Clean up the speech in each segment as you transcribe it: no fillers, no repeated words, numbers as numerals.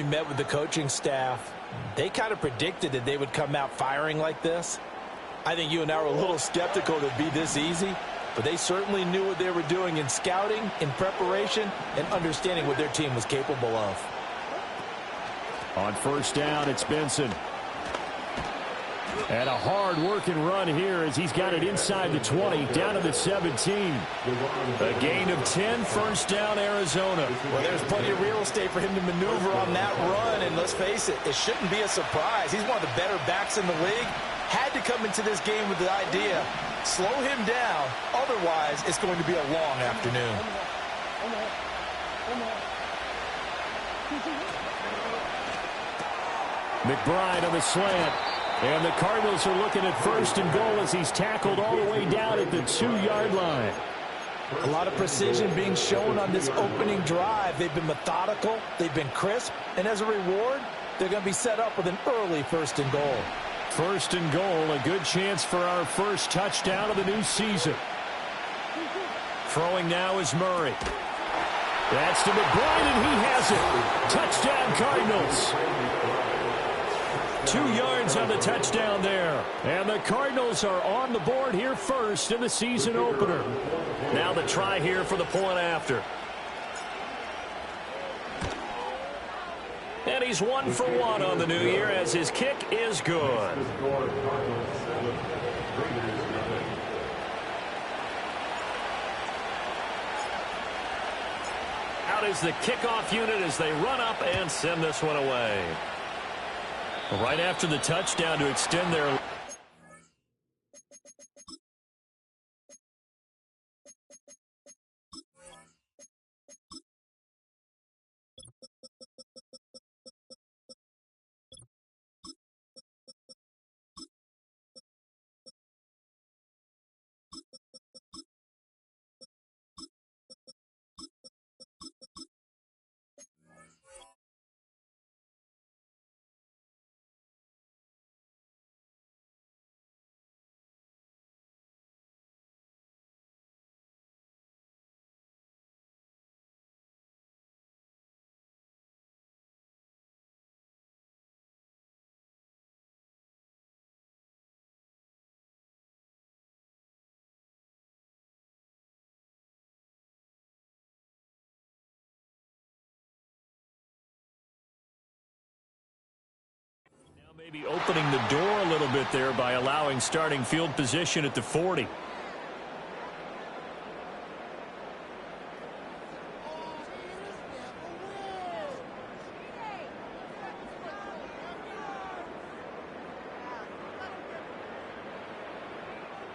met with the coaching staff, they kind of predicted that they would come out firing like this. I think you and I were a little skeptical that it'd be this easy, but they certainly knew what they were doing in scouting, in preparation, and understanding what their team was capable of. On first down, it's Benson. And a hard-working run here as he's got it inside the 20, down to the 17. A gain of 10, first down, Arizona. Well, there's plenty of real estate for him to maneuver on that run, and let's face it, it shouldn't be a surprise. He's one of the better backs in the league. Had to come into this game with the idea, slow him down, otherwise it's going to be a long afternoon. McBride on the slant. And the Cardinals are looking at first and goal as he's tackled all the way down at the 2-yard line. A lot of precision being shown on this opening drive. They've been methodical, they've been crisp, and as a reward, they're going to be set up with an early first and goal. First and goal, a good chance for our first touchdown of the new season. Throwing now is Murray. That's to McBride, and he has it. Touchdown, Cardinals. 2 yards on the touchdown there. And the Cardinals are on the board here first in the season opener. Now the try here for the point after. And he's 1 for 1 on the new year as his kick is good. Out is the kickoff unit as they run up and send this one away. Right after the touchdown to extend their... Maybe opening the door a little bit there by allowing starting field position at the 40.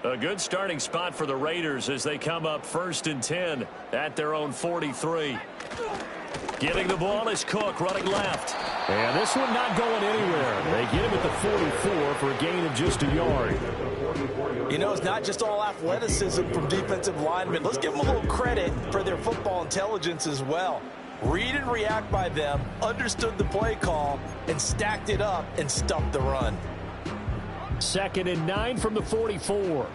A good starting spot for the Raiders as they come up first and 10 at their own 43. Getting the ball is Cook running left. And this one not going anywhere. They get him at the 44 for a gain of just a yard. You know, it's not just all athleticism from defensive linemen. Let's give them a little credit for their football intelligence as well. Read and react by them, understood the play call, and stacked it up and stuffed the run. 2nd and 9 from the 44.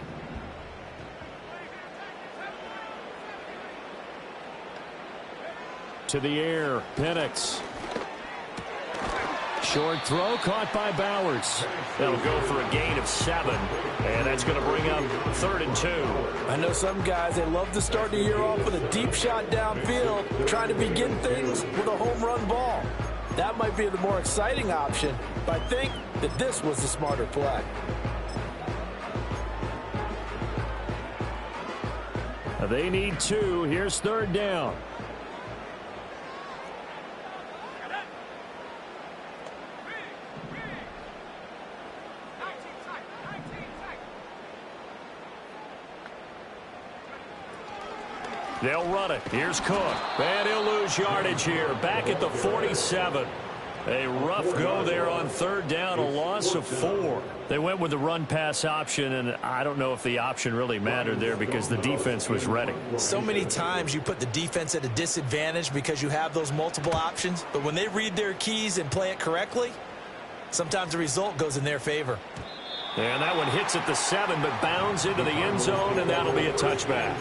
To the air, Penix. Short throw caught by Bowers. That'll go for a gain of 7. And that's going to bring up 3rd and 2. I know some guys, they love to start the year off with a deep shot downfield, trying to begin things with a home run ball. That might be the more exciting option, but I think that this was the smarter play. They need 2. Here's 3rd down. They'll run it. Here's Cook. And he'll lose yardage here. Back at the 47. A rough go there on 3rd down, a loss of 4. They went with the run-pass option, and I don't know if the option really mattered there because the defense was ready. So many times you put the defense at a disadvantage because you have those multiple options, but when they read their keys and play it correctly, sometimes the result goes in their favor. And that one hits at the 7, but bounds into the end zone, and that'll be a touchback.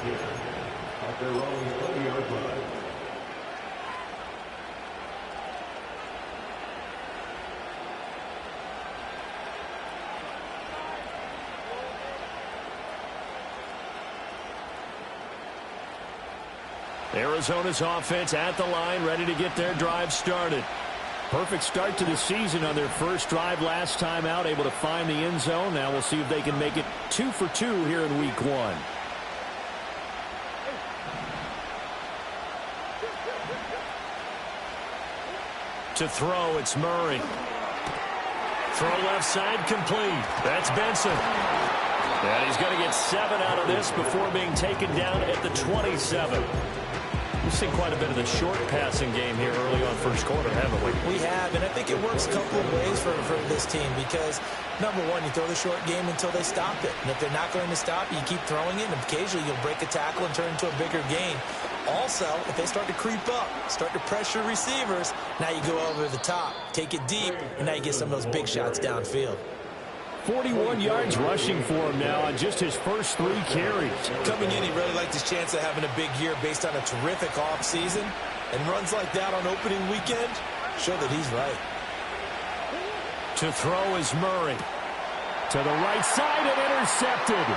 Arizona's offense at the line, ready to get their drive started. Perfect start to the season on their first drive last time out, able to find the end zone. Now we'll see if they can make it 2 for 2 here in week 1. To throw, it's Murray. Throw left side, complete. That's Benson. And he's going to get 7 out of this before being taken down at the 27. We've seen quite a bit of the short passing game here early on first quarter, haven't we? We have, and I think it works a couple of ways for this team because, number one, you throw the short game until they stop it. And if they're not going to stop, you keep throwing it, and occasionally you'll break a tackle and turn into a bigger gain. Also, if they start to creep up, start to pressure receivers, now you go over the top, take it deep, and now you get some of those big shots downfield. 41 yards rushing for him now on just his first 3 carries. Coming in, he really liked his chance of having a big year based on a terrific offseason. And runs like that on opening weekend show that he's right. To throw is Murray. To the right side and intercepted.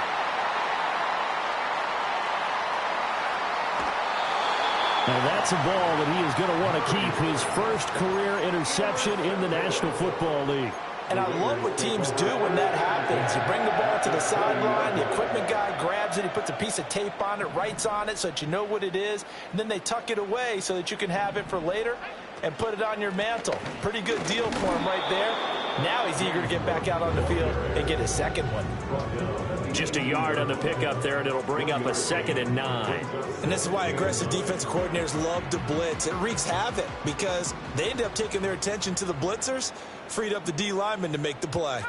And that's a ball that he is going to want to keep, his first career interception in the National Football League. And I love what teams do when that happens. You bring the ball to the sideline, the equipment guy grabs it, he puts a piece of tape on it, writes on it so that you know what it is, and then they tuck it away so that you can have it for later and put it on your mantle. Pretty good deal for him right there. Now he's eager to get back out on the field and get his second one. Just a yard on the pickup there, and it'll bring up a 2nd and 9. And this is why aggressive defensive coordinators love to blitz. It wreaks havoc because they end up taking their attention to the blitzers, freed up the D lineman to make the play.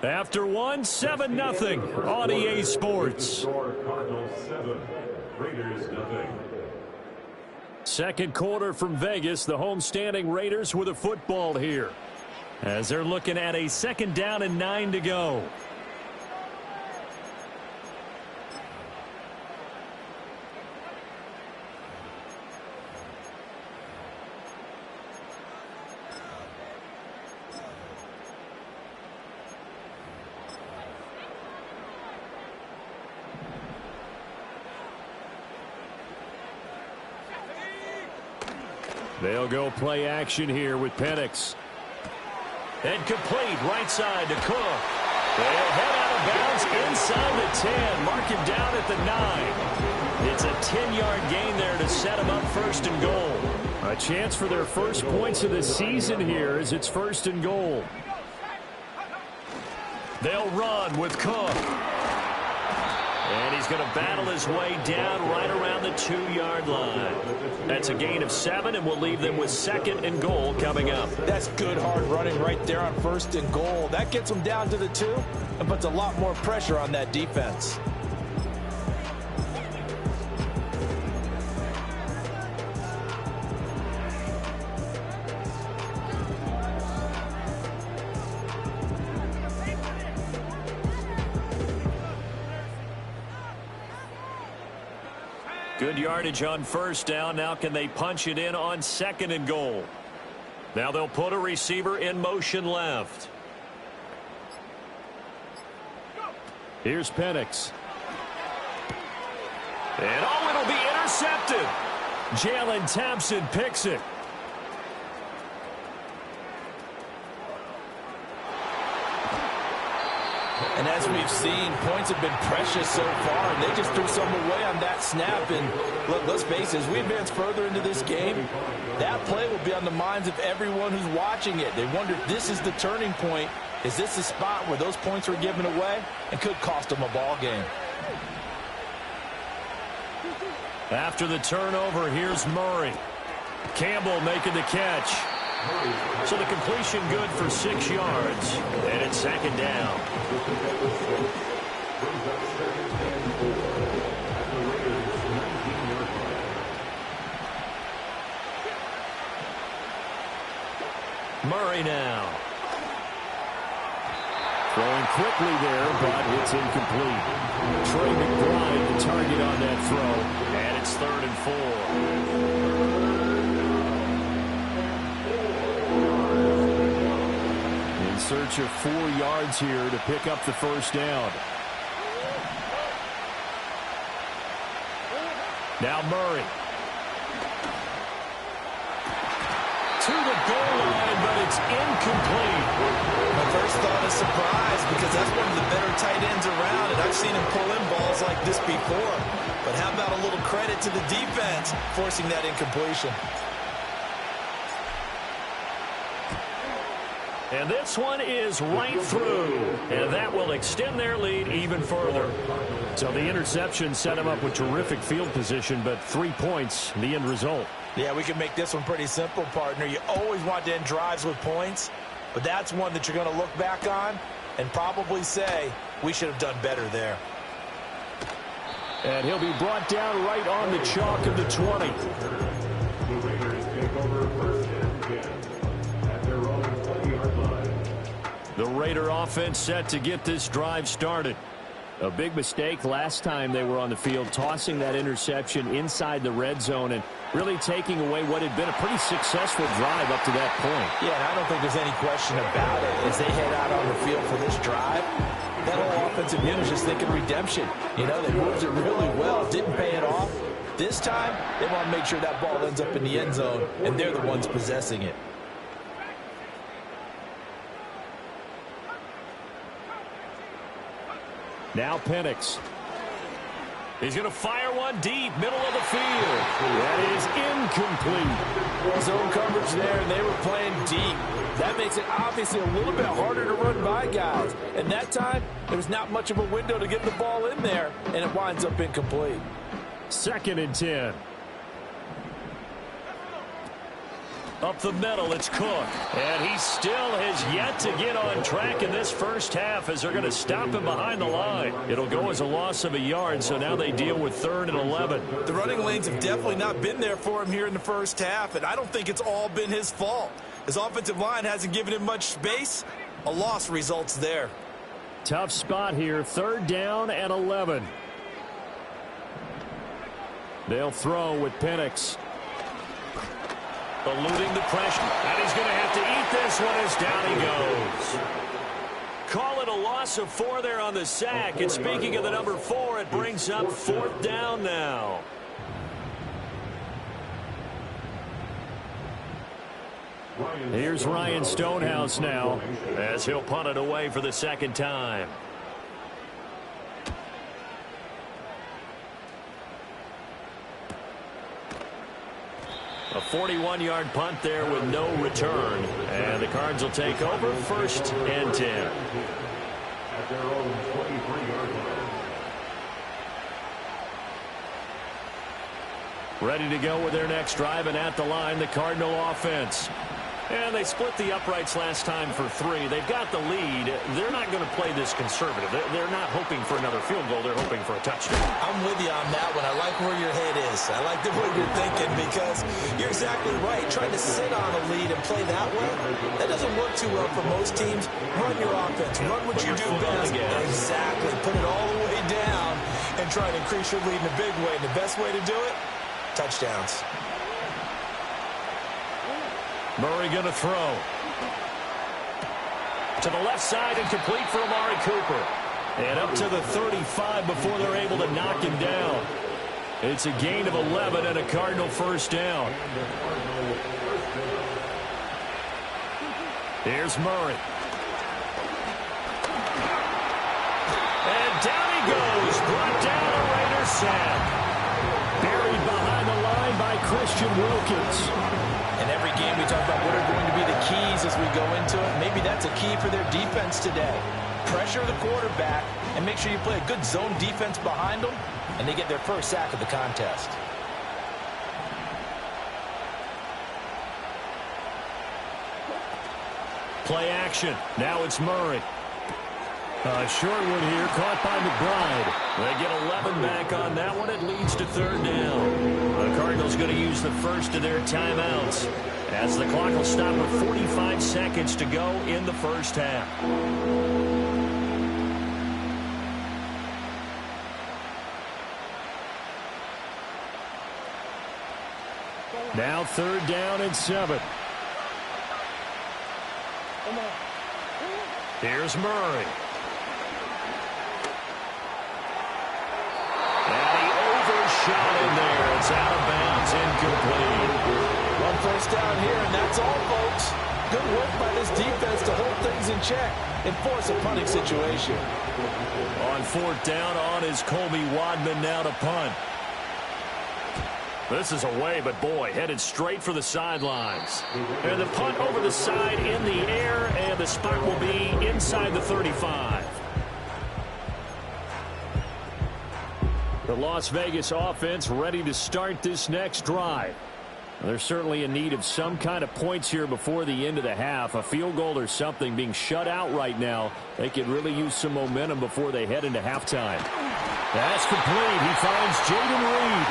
After 1, 7-0 on EA Sports. Second quarter from Vegas, the homestanding Raiders with a football here, as they're looking at a 2nd down and 9 to go. They'll go play action here with Penix. And complete right side to Cook. They'll head out of bounds inside the 10. Mark him down at the 9. It's a 10-yard gain there to set him up 1st and goal. A chance for their first points of the season here as it's 1st and goal. They'll run with Cook. And he's going to battle his way down right around the 2-yard line. That's a gain of 7, and we'll leave them with 2nd and goal coming up. That's good hard running right there on 1st and goal. That gets them down to the 2 and puts a lot more pressure on that defense. Good yardage on 1st down. Now can they punch it in on 2nd and goal? Now they'll put a receiver in motion left. Here's Penix. And it'll be intercepted. Jalen Thompson picks it. And as we've seen, points have been precious so far, and they just threw some away on that snap. And look, let's face it, as we advance further into this game, that play will be on the minds of everyone who's watching it. They wonder if this is the turning point. Is this the spot where those points were given away and could cost them a ball game? After the turnover, here's Murray. Campbell making the catch. So the completion good for 6 yards. And it's 2nd down. Murray now. Throwing quickly there, but it's incomplete. Trey McBride, the target on that throw. And it's 3rd and 4. Search of 4 yards here to pick up the 1st down. Now Murray. To the goal line, but it's incomplete. My first thought is surprise because that's one of the better tight ends around, and I've seen him pull in balls like this before. But how about a little credit to the defense forcing that incompletion? And this one is right through, and that will extend their lead even further. So the interception set him up with terrific field position, but 3 points, the end result. Yeah, we can make this one pretty simple, partner. You always want to end drives with points, but that's one that you're going to look back on and probably say, we should have done better there. And he'll be brought down right on the chalk of the 20. The Raiders take over first and 10 at their own 20-yard line. The Raider offense set to get this drive started. A big mistake last time they were on the field, tossing that interception inside the red zone and really taking away what had been a pretty successful drive up to that point. Yeah, and I don't think there's any question about it. As they head out on the field for this drive, that whole offensive unit is just thinking redemption. You know, they moved it really well, didn't pay it off. This time, they want to make sure that ball ends up in the end zone, and they're the ones possessing it. Now Penix. He's going to fire one deep, middle of the field. That is incomplete. Zone coverage there, and they were playing deep. That makes it obviously a little bit harder to run by guys. And that time, there was not much of a window to get the ball in there, and it winds up incomplete. 2nd and 10. Up the middle, it's Cook. And he still has yet to get on track in this first half as they're going to stop him behind the line. It'll go as a loss of a yard, so now they deal with 3rd and 11. The running lanes have definitely not been there for him here in the first half, and I don't think it's all been his fault. His offensive line hasn't given him much space. A loss results there. Tough spot here, 3rd down and 11. They'll throw with Penix. Eluding the pressure. And he's going to have to eat this one as down he goes. Call it a loss of 4 there on the sack. And speaking of the number 4, it brings up 4th down now. Here's Ryan Stonehouse now as he'll punt it away for the 2nd time. A 41-yard punt there with no return. And the Cards will take over 1st and 10. At their own 23-yard line. Ready to go with their next drive, and at the line, the Cardinal offense. And they split the uprights last time for 3. They've got the lead. They're not going to play this conservative. They're not hoping for another field goal. They're hoping for a touchdown. I'm with you on that one. I like where your head is. I like the way you're thinking because you're exactly right. Trying to sit on a lead and play that way, that doesn't work too well for most teams. Run your offense. Run what you do best. Exactly. Put it all the way down and try to increase your lead in a big way. And the best way to do it, touchdowns. Murray going to throw. To the left side and complete for Amari Cooper. And up to the 35 before they're able to knock him down. It's a gain of 11 and a Cardinal 1st down. Here's Murray. And down he goes. Brought down a Raider sack. Buried behind the line by Christian Wilkins. In every game we talk about what are going to be the keys as we go into it. Maybe that's a key for their defense today. Pressure the quarterback and make sure you play a good zone defense behind them, and they get their first sack of the contest. Play action. Now it's Murray. Short one here, caught by McBride. They get 11 back on that one. It leads to 3rd down. The Cardinals going to use the first of their timeouts as the clock will stop with 45 seconds to go in the first half. Now 3rd down and 7. Here's Murray. And he overshot in there. Good work by this defense to hold things in check and force a punting situation. On fourth down on is Colby Wadman now to punt. This is away, but boy, headed straight for the sidelines. And the punt over the side in the air, and the spot will be inside the 35. The Las Vegas offense ready to start this next drive. They're certainly in need of some kind of points here before the end of the half. A field goal or something, being shut out right now. They could really use some momentum before they head into halftime. That's complete. He finds Jayden Reed.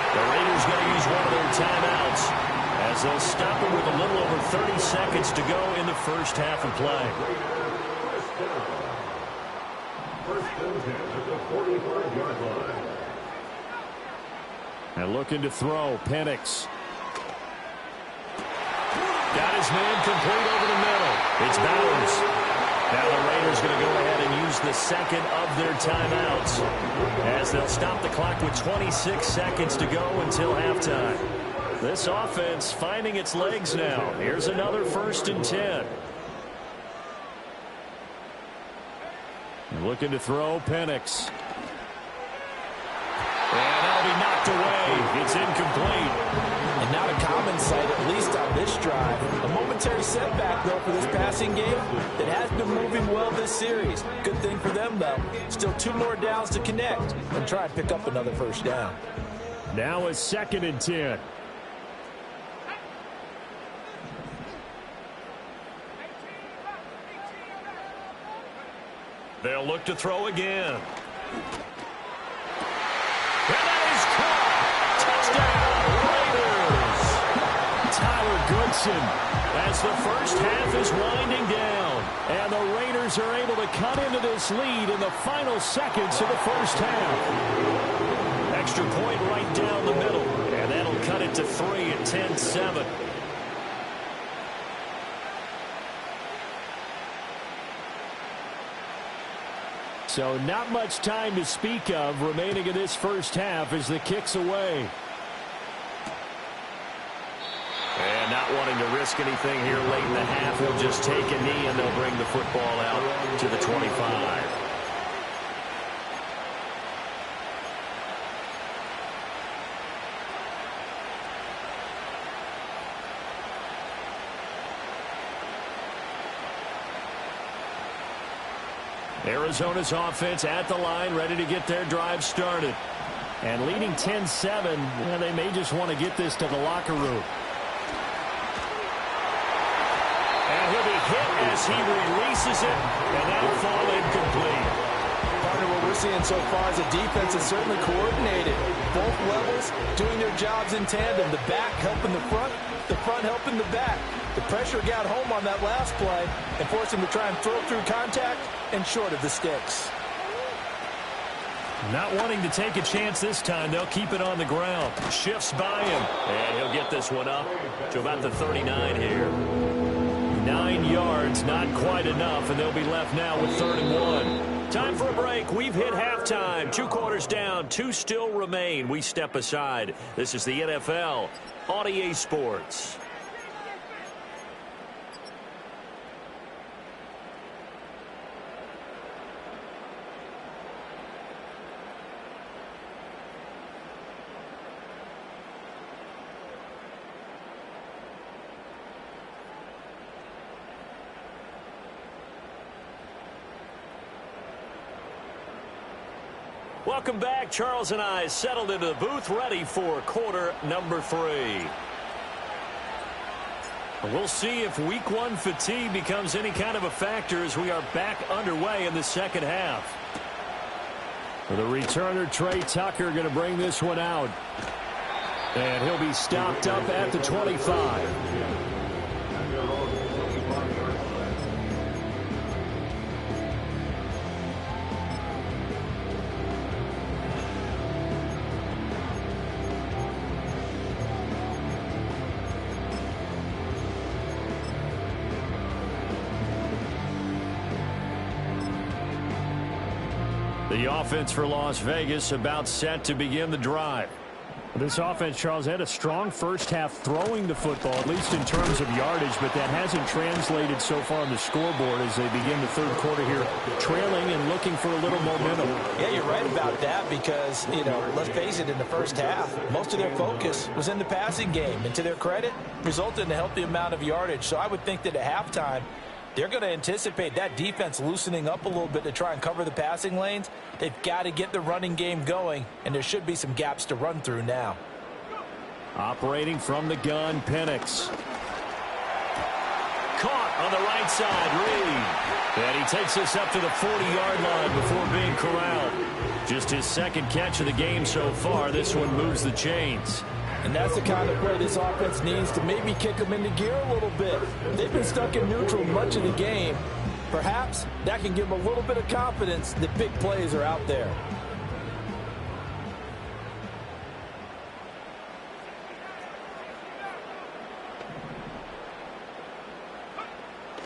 The Raiders going to use one of their timeouts as they'll stop it with a little over 30 seconds to go in the first half of play. First and 10 at the 45-yard line. And looking to throw, Penix. Got his man complete over the middle. It's Bowers. Now the Raiders going to go ahead and use the second of their timeouts as they'll stop the clock with 26 seconds to go until halftime. This offense finding its legs now. Here's another first and 10. Looking to throw, Penix. And that'll be knocked away. It's incomplete. And not a common sight, at least on this drive. A momentary setback, though, for this passing game that has been moving well this series. Good thing for them, though. Still 2 more downs to connect and try and pick up another first down. Now a second and 10. They'll look to throw again. And that is caught. Touchdown, Raiders. Tyler Goodson as the first half is winding down. And the Raiders are able to cut into this lead in the final seconds of the first half. Extra point right down the middle. And that'll cut it to 3 at 10-7. So not much time to speak of remaining in this first half as the kick's away. And not wanting to risk anything here late in the half, he'll just take a knee and they'll bring the football out to the 25. Arizona's offense at the line, ready to get their drive started. And leading 10-7, well, they may just want to get this to the locker room. And he'll be hit as he releases it, and that'll fall incomplete. Partner, what we're seeing so far is a defense that's certainly coordinated. Both levels doing their jobs in tandem. The back helping the front helping the back. The pressure got home on that last play and forced him to try and throw through contact and short of the sticks. Not wanting to take a chance this time, they'll keep it on the ground. Shifts by him, and he'll get this one up to about the 39 here. 9 yards, not quite enough, and they'll be left now with 3rd and 1. Time for a break. We've hit halftime. 2 quarters down, 2 still remain. We step aside. This is the NFL on EA Sports. Welcome back. Charles and I settled into the booth, ready for quarter number 3. We'll see if week 1 fatigue becomes any kind of a factor as we are back underway in the second half. For the returner, Trey Tucker, going to bring this one out. And he'll be stopped up at the 25. The offense for Las Vegas about set to begin the drive. This offense, Charles, had a strong first half throwing the football, at least in terms of yardage, but that hasn't translated so far on the scoreboard as they begin the third quarter here, trailing and looking for a little momentum. Yeah, you're right about that because, let's face it, in the first half, most of their focus was in the passing game. And to their credit, resulted in a healthy amount of yardage. So I would think that at halftime, they're going to anticipate that defense loosening up a little bit to try and cover the passing lanes. They've got to get the running game going, and there should be some gaps to run through now. Operating from the gun, Penix. Caught on the right side, Reed. And he takes us up to the 40-yard line before being corralled. Just his second catch of the game so far. This one moves the chains. And that's the kind of play this offense needs to maybe kick them into gear a little bit. They've been stuck in neutral much of the game. Perhaps that can give them a little bit of confidence that big plays are out there.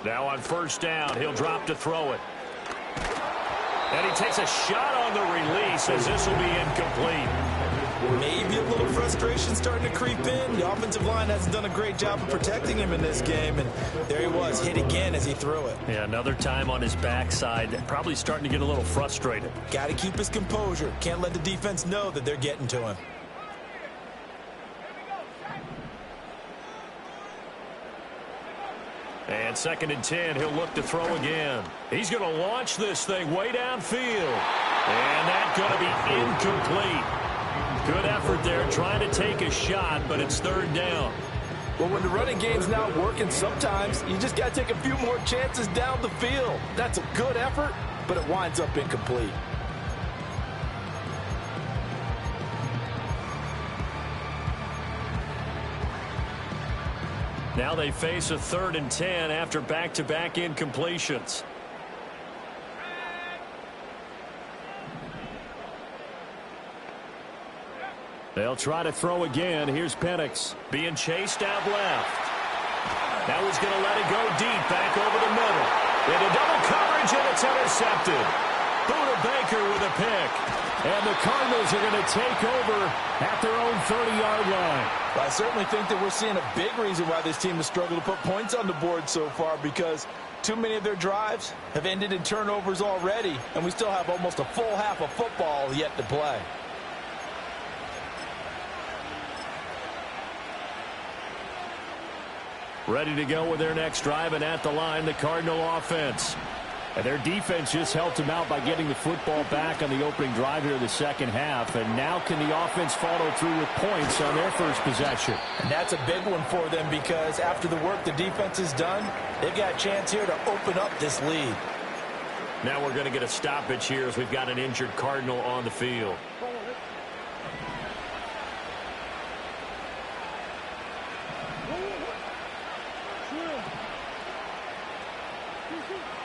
Now on first down, he'll drop to throw it. And he takes a shot on the release as this will be incomplete. Maybe a little frustration starting to creep in. The offensive line hasn't done a great job of protecting him in this game, and there he was, hit again as he threw it. Yeah, another time on his backside, probably starting to get a little frustrated. Got to keep his composure. Can't let the defense know that they're getting to him. And 2nd and 10, he'll look to throw again. He's going to launch this thing way downfield. And that's going to be incomplete. Good effort there, trying to take a shot, but it's 3rd down. Well, when the running game's not working, sometimes you just got to take a few more chances down the field. That's a good effort, but it winds up incomplete. Now they face a 3rd and 10 after back-to-back incompletions. They'll try to throw again. Here's Penix being chased out left. Now he's going to let it go deep back over the middle. Into double coverage, and it's intercepted. Buda Baker with a pick. And the Cardinals are going to take over at their own 30-yard line. Well, I certainly think that we're seeing a big reason why this team has struggled to put points on the board so far, because too many of their drives have ended in turnovers already, and we still have almost a full half of football yet to play. Ready to go with their next drive, and at the line, the Cardinal offense. And their defense just helped them out by getting the football back on the opening drive here in the second half. And now can the offense follow through with points on their first possession? And that's a big one for them, because after the work the defense has done, they've got a chance here to open up this lead. Now we're going to get a stoppage here as we've got an injured Cardinal on the field.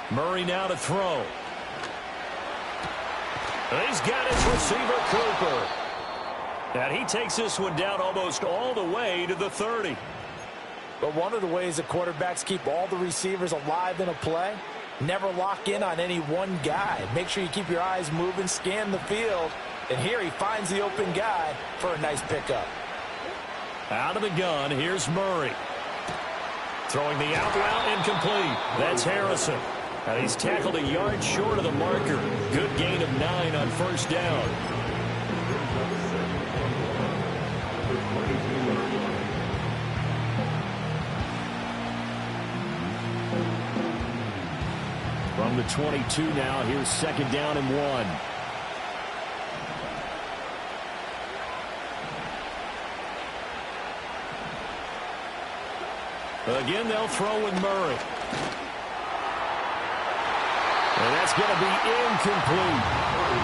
Murray now to throw. He's got his receiver, Cooper. And he takes this one down almost all the way to the 30. But one of the ways that quarterbacks keep all the receivers alive in a play, never lock in on any one guy. Make sure you keep your eyes moving, scan the field. And here he finds the open guy for a nice pickup. Out of the gun, here's Murray. Throwing the out route, incomplete. That's Harrison. And he's tackled a yard short of the marker. Good gain of 9 on first down. From the 22 now, here's 2nd down and 1. Again, they'll throw with Murray. And that's going to be incomplete.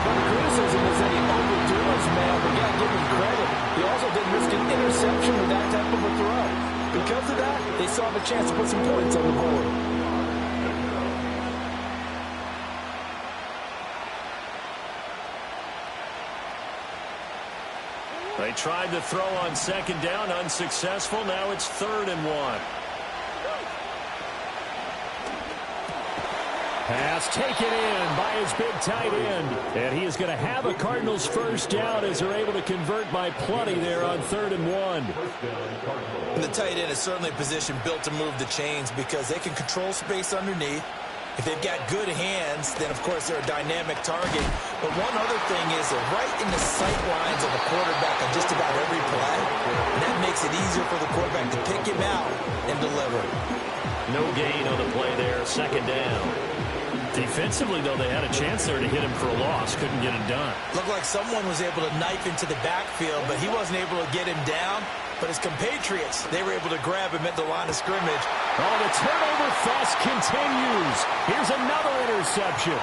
But the criticism is that he overthrew his man. We got to give him credit. He also didn't risk an interception with that type of a throw. Because of that, they saw the chance to put some points on the board. They tried to throw on 2nd down, unsuccessful. Now it's 3rd and 1. Pass taken in by his big tight end. And he is going to have a Cardinals first down as they're able to convert by plenty there on 3rd and 1. And the tight end is certainly a position built to move the chains because they can control space underneath. If they've got good hands, then, of course, they're a dynamic target. But one other thing is they're right in the sight lines of the quarterback on just about every play. And that makes it easier for the quarterback to pick him out and deliver. No gain on the play there, 2nd down. Defensively, though, they had a chance there to hit him for a loss. Couldn't get it done. Looked like someone was able to knife into the backfield, but he wasn't able to get him down. But his compatriots, they were able to grab him at the line of scrimmage. Oh, the turnover fest continues. Here's another interception.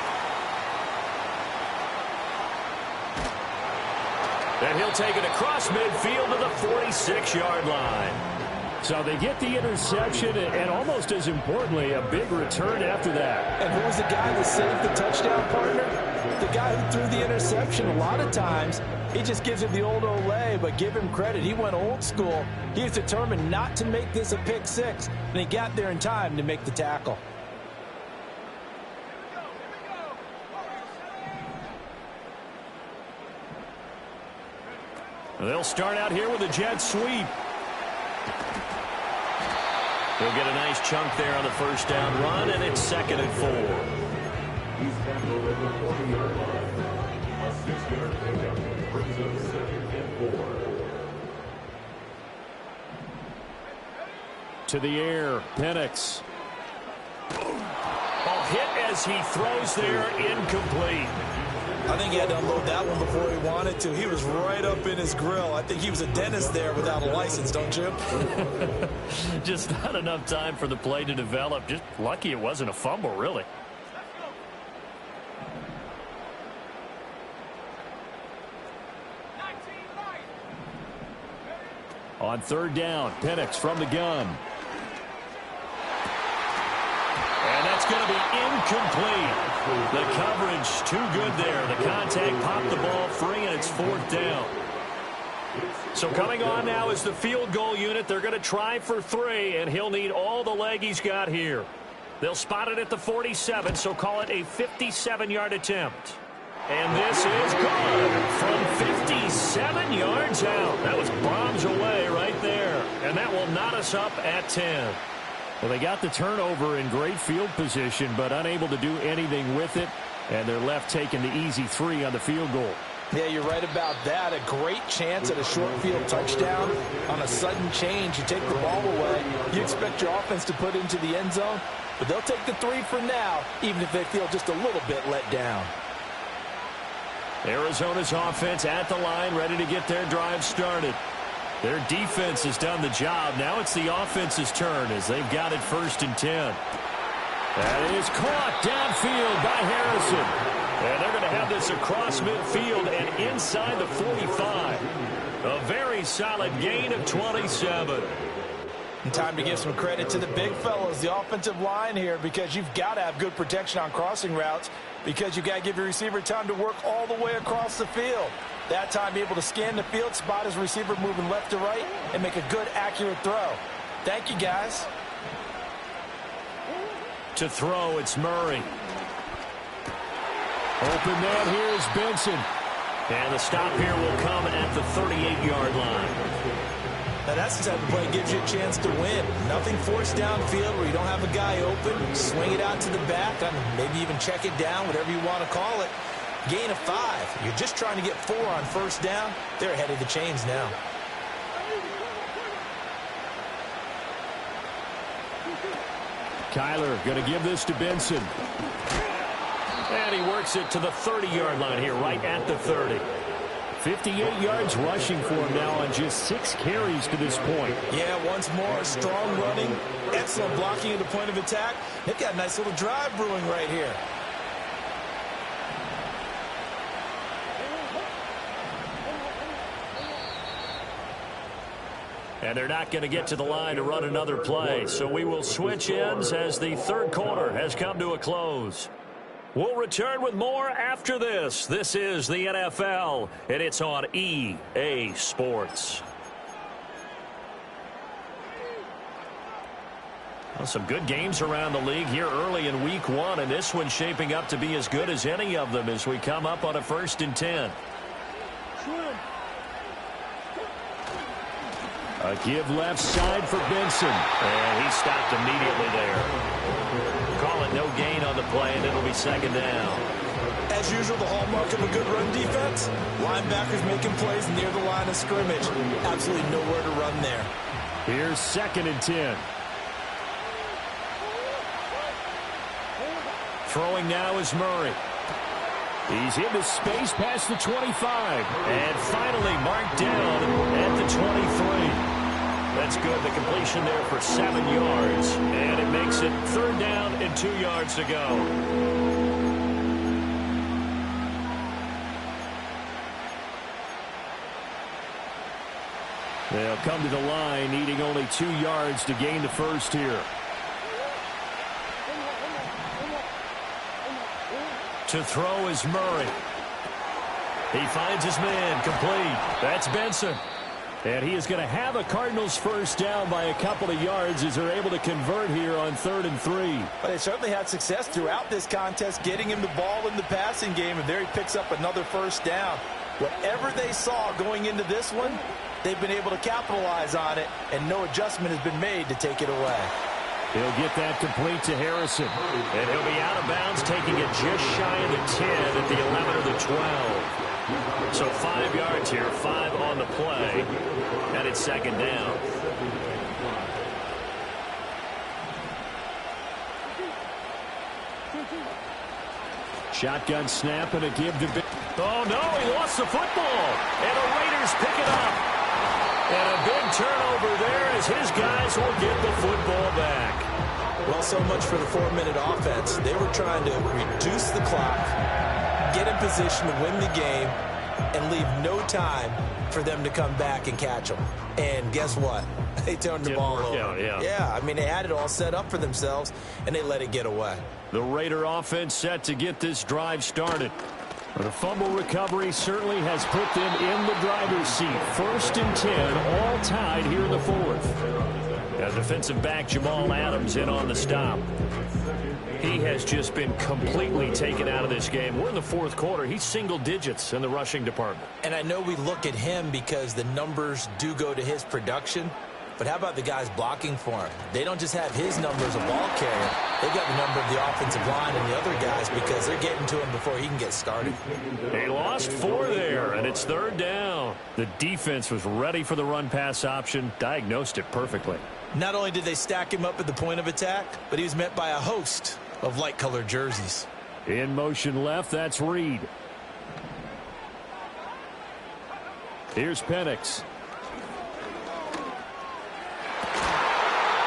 And he'll take it across midfield to the 46-yard line. So they get the interception, and almost as importantly, a big return after that. And who was the guy that saved the touchdown, partner? The guy who threw the interception. A lot of times, he just gives him the old Olay, but give him credit. He went old school. He was determined not to make this a pick six, and he got there in time to make the tackle. They'll start out here with a jet sweep. They'll get a nice chunk there on the first down run, and it's 2nd and 4. He's tackled at the 40-yard line. A 6-yard pickup brings up 2nd and 4. To the air, Penix. Oh, hit as he throws there, incomplete. I think he had to unload that one before he wanted to. He was right up in his grill. I think he was a dentist there without a license, don't you? Just not enough time for the play to develop. Just lucky it wasn't a fumble, really. On 3rd down, Penix from the gun. And that's going to be incomplete. The coverage too good there. The contact popped the ball free, and it's 4th down. So coming on now is the field goal unit. They're going to try for 3, and he'll need all the leg he's got here. They'll spot it at the 47, so call it a 57-yard attempt. And this is good from 57 yards out. That was bombs away right there. And that will knot us up at 10. Well, they got the turnover in great field position, but unable to do anything with it. And they're left taking the easy 3 on the field goal. Yeah, you're right about that. A great chance at a short field touchdown. On a sudden change, you take the ball away. You expect your offense to put into the end zone, but they'll take the 3 for now, even if they feel just a little bit let down. Arizona's offense at the line, ready to get their drive started. Their defense has done the job. Now it's the offense's turn as they've got it 1st and 10. That is caught downfield by Harrison. And they're going to have this across midfield and inside the 45. A very solid gain of 27. And time to give some credit to the big fellows, the offensive line here, because you've got to have good protection on crossing routes, because you've got to give your receiver time to work all the way across the field. That time, be able to scan the field, spot his receiver moving left to right, and make a good, accurate throw. Thank you, guys. To throw, it's Murray. Open man, here's Benson. And the stop here will come at the 38-yard line. Now, that's the type of play that gives you a chance to win. Nothing forced downfield where you don't have a guy open. Swing it out to the back, maybe even check it down, whatever you want to call it. Gain of 5. You're just trying to get 4 on 1st down. They're ahead of the chains now. Kyler going to give this to Benson. And he works it to the 30-yard line here, right at the 30. 58 yards rushing for him now on just 6 carries to this point. Yeah, once more, strong running, excellent blocking at the point of attack. They've got a nice little drive brewing right here. And they're not going to get to the line to run another play. So we will switch ends as the 3rd quarter has come to a close. We'll return with more after this. This is the NFL, and it's on EA Sports. Well, some good games around the league here early in week 1, and this one's shaping up to be as good as any of them as we come up on a 1st and 10. A give left side for Benson. And he stopped immediately there. Call it no gain on the play, and it'll be 2nd down. As usual, the hallmark of a good run defense, linebackers making plays near the line of scrimmage. Absolutely nowhere to run there. Here's 2nd and 10. Throwing now is Murray. He's into space past the 25. And finally marked down at the 23. That's good. The completion there for 7 yards. And it makes it 3rd down and 2 yards to go. They'll come to the line, needing only 2 yards to gain the first here. To throw is Murray. He finds his man, complete. That's Benson. And he is going to have a Cardinals first down by a couple of yards as they're able to convert here on 3rd and 3. But they certainly had success throughout this contest, getting him the ball in the passing game, and there he picks up another first down. Whatever they saw going into this one, they've been able to capitalize on it, and no adjustment has been made to take it away. He'll get that complete to Harrison. And he'll be out of bounds, taking it just shy of the 10 at the 11 or the 12. So 5 yards here, 5 on the play, and it's 2nd down. Shotgun snap and a give to Ben. Oh, no, he lost the football. And the Raiders pick it up. And a big turnover there as his guys will get the football back. Well, so much for the 4-minute offense. They were trying to reduce the clock, get in position to win the game, and leave no time for them to come back and catch them. And guess what? They turned the ball over. Yeah, I mean, they had it all set up for themselves, and they let it get away. The Raider offense set to get this drive started. But a fumble recovery certainly has put them in the driver's seat. 1st and 10, all tied here in the 4th. Now, defensive back Jamal Adams in on the stop. He has just been completely taken out of this game. We're in the 4th quarter. He's single digits in the rushing department. And I know we look at him because the numbers do go to his production. But how about the guys blocking for him? They don't just have his number as a ball carrier. They've got the number of the offensive line and the other guys because they're getting to him before he can get started. They lost 4 there, and it's 3rd down. The defense was ready for the run-pass option, diagnosed it perfectly. Not only did they stack him up at the point of attack, but he was met by a host of light-colored jerseys. In motion left, that's Reed. Here's Penix.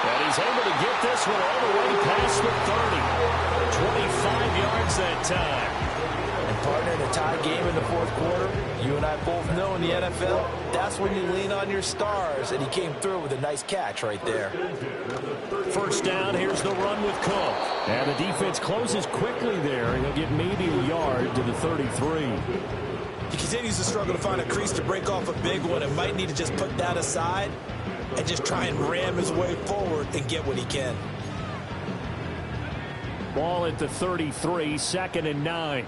And he's able to get this one all the way past the 30. 25 yards that time. And partner, in a tie game in the 4th quarter, you and I both know in the NFL, that's when you lean on your stars, and he came through with a nice catch right there. First down, here's the run with Cook. And the defense closes quickly there. He'll get maybe a yard to the 33. He continues to struggle to find a crease to break off a big one and might need to just put that aside and just try and ram his way forward and get what he can. Ball at the 33, 2nd and 9.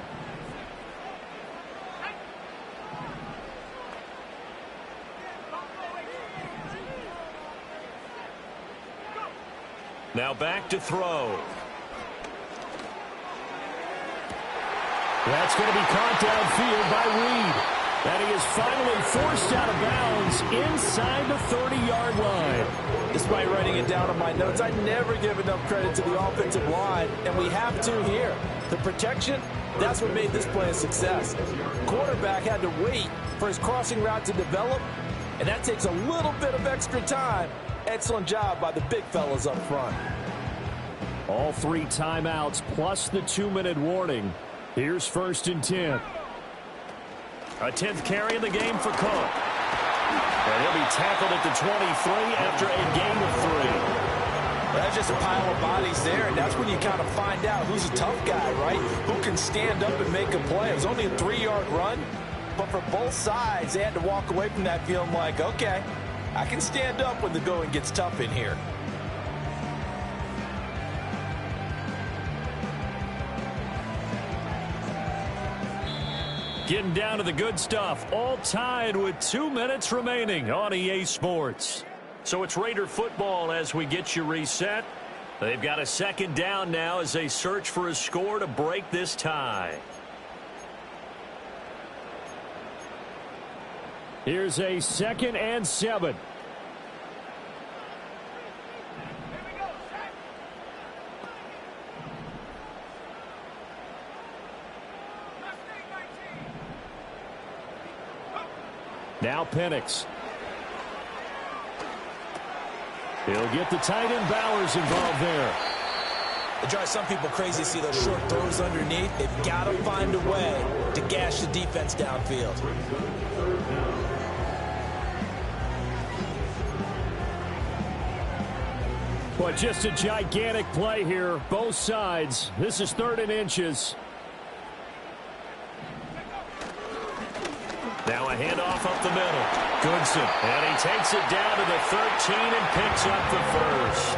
Now back to throw. That's going to be caught downfield by Reed. And he is finally forced out of bounds inside the 30-yard line. Despite writing it down on my notes, I never give enough credit to the offensive line, and we have to here. The protection, that's what made this play a success. Quarterback had to wait for his crossing route to develop, and that takes a little bit of extra time. Excellent job by the big fellas up front. All 3 timeouts plus the 2-minute warning. Here's 1st and 10. A 10th carry in the game for Cook. And he'll be tackled at the 23 after a gain of 3. Well, that's just a pile of bodies there, and that's when you kind of find out who's a tough guy, right? Who can stand up and make a play. It was only a 3-yard run, but for both sides, they had to walk away from that feeling like, okay, I can stand up when the going gets tough in here. Getting down to the good stuff. All tied with 2 minutes remaining on EA Sports. So it's Raider football as we get you reset. They've got a second down now as they search for a score to break this tie. Here's a 2nd and 7. Now Penix. He'll get the tight end Bowers involved there. It drives some people crazy to see those short throws underneath. They've got to find a way to gash the defense downfield. But just a gigantic play here, both sides. This is 3rd and inches. Now a handoff up the middle. Goodson. And he takes it down to the 13 and picks up the first.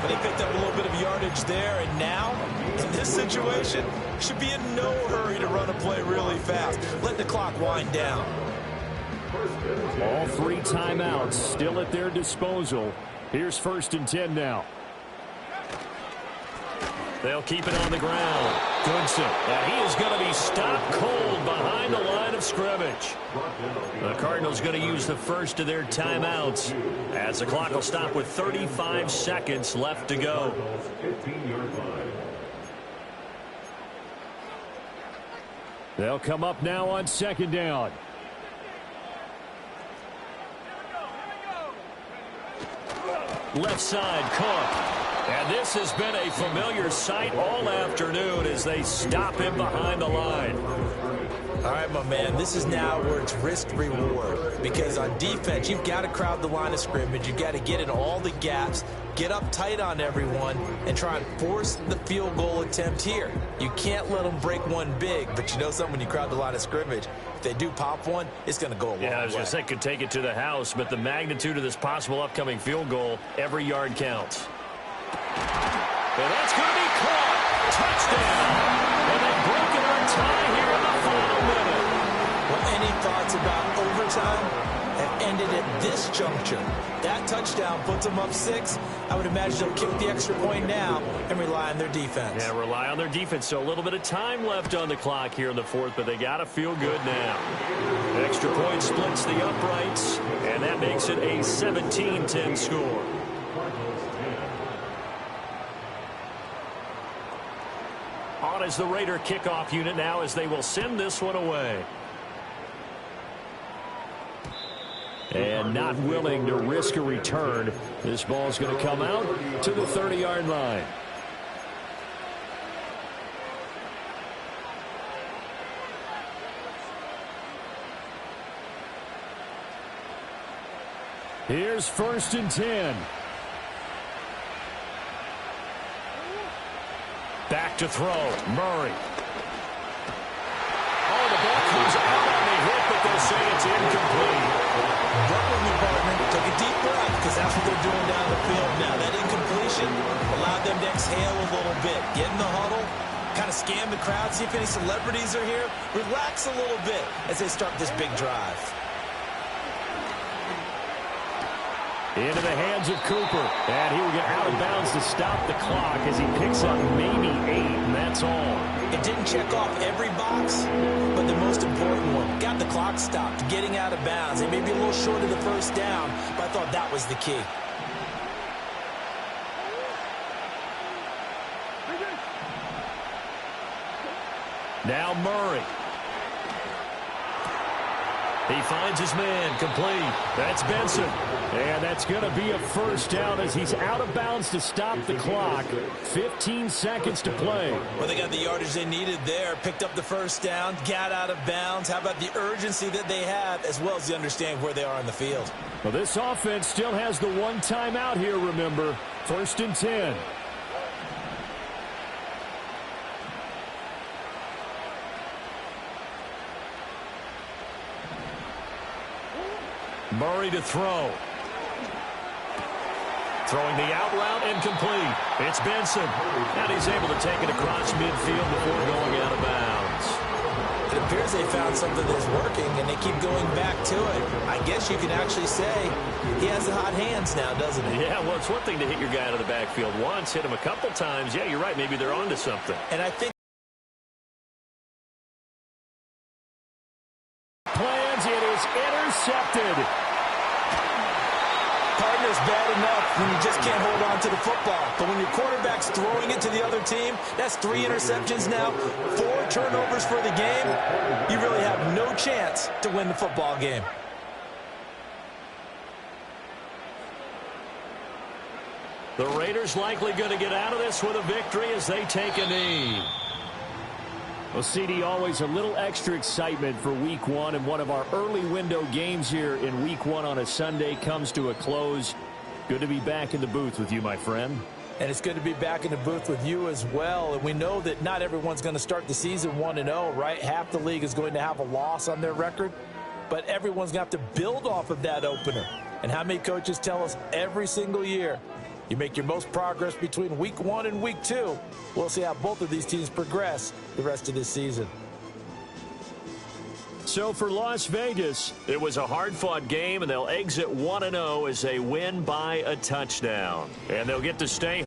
But he picked up a little bit of yardage there, and now, in this situation, should be in no hurry to run a play really fast. Let the clock wind down. All 3 timeouts still at their disposal. Here's 1st and 10 now. They'll keep it on the ground. Goodson. And he is going to be stopped cold behind the line of scrimmage. The Cardinals going to use the first of their timeouts as the clock will stop with 35 seconds left to go. They'll come up now on 2nd down. Left side, Cook. And this has been a familiar sight all afternoon as they stop him behind the line. All right, my man, this is now where it's risk-reward. Because on defense, you've got to crowd the line of scrimmage. You've got to get in all the gaps, get up tight on everyone, and try and force the field goal attempt here. You can't let them break one big, but you know something, when you crowd the line of scrimmage, if they do pop one, it's going to go a long way. Yeah, I was going to say could take it to the house, but the magnitude of this possible upcoming field goal, every yard counts. And that's going to be caught. Touchdown. And they've broken our tie here in the final minute. Well, any thoughts about overtime have ended at this juncture? That touchdown puts them up 6. I would imagine they'll kick the extra point now and rely on their defense. Yeah, rely on their defense. So a little bit of time left on the clock here in the 4th, but they got to feel good now. Extra point splits the uprights, and that makes it a 17-10 score. On as the Raider kickoff unit now as they will send this one away. And not willing to risk a return. This ball's going to come out to the 30-yard line. Here's 1st and 10. Back to throw. Murray. Oh, the ball comes out on the hit, but they'll say it's incomplete. Work with me, partner. Take a deep breath, because that's what they're doing down the field now. That incompletion allowed them to exhale a little bit. Get in the huddle, kind of scan the crowd, see if any celebrities are here. Relax a little bit as they start this big drive. Into the hands of Cooper. And he will get out of bounds to stop the clock as he picks up maybe 8, and that's all. It didn't check off every box, but the most important one. Got the clock stopped, getting out of bounds. They may be a little short of the first down, but I thought that was the key. Now Murray. He finds his man, complete. That's Benson. And that's going to be a first down as he's out of bounds to stop the clock. 15 seconds to play. Well, they got the yardage they needed there. Picked up the first down, got out of bounds. How about the urgency that they have, as well as the understanding where they are on the field? Well, this offense still has the one timeout here, remember. 1st and 10. Murray to throw. Throwing the out route incomplete. It's Benson. And he's able to take it across midfield before going out of bounds. It appears they found something that's working, and they keep going back to it. I guess you can actually say he has the hot hands now, doesn't he? Yeah, well, it's one thing to hit your guy out of the backfield once, hit him a couple times. Yeah, you're right. Maybe they're onto something. And I think Plans, it is intercepted. partner's bad enough when you just can't hold on to the football. But when your quarterback's throwing it to the other team, that's 3 interceptions now, 4 turnovers for the game. You really have no chance to win the football game. The Raiders likely going to get out of this with a victory as they take a knee. Well, CD, always a little extra excitement for Week 1, and one of our early window games here in Week 1 on a Sunday comes to a close. Good to be back in the booth with you, my friend. And it's good to be back in the booth with you as well. And we know that not everyone's going to start the season 1-0, right? Half the league is going to have a loss on their record. But everyone's going to have to build off of that opener. And how many coaches tell us every single year, you make your most progress between Week 1 and Week 2. We'll see how both of these teams progress the rest of this season. So for Las Vegas, it was a hard-fought game, and they'll exit 1-0 as they win by a touchdown. And they'll get to stay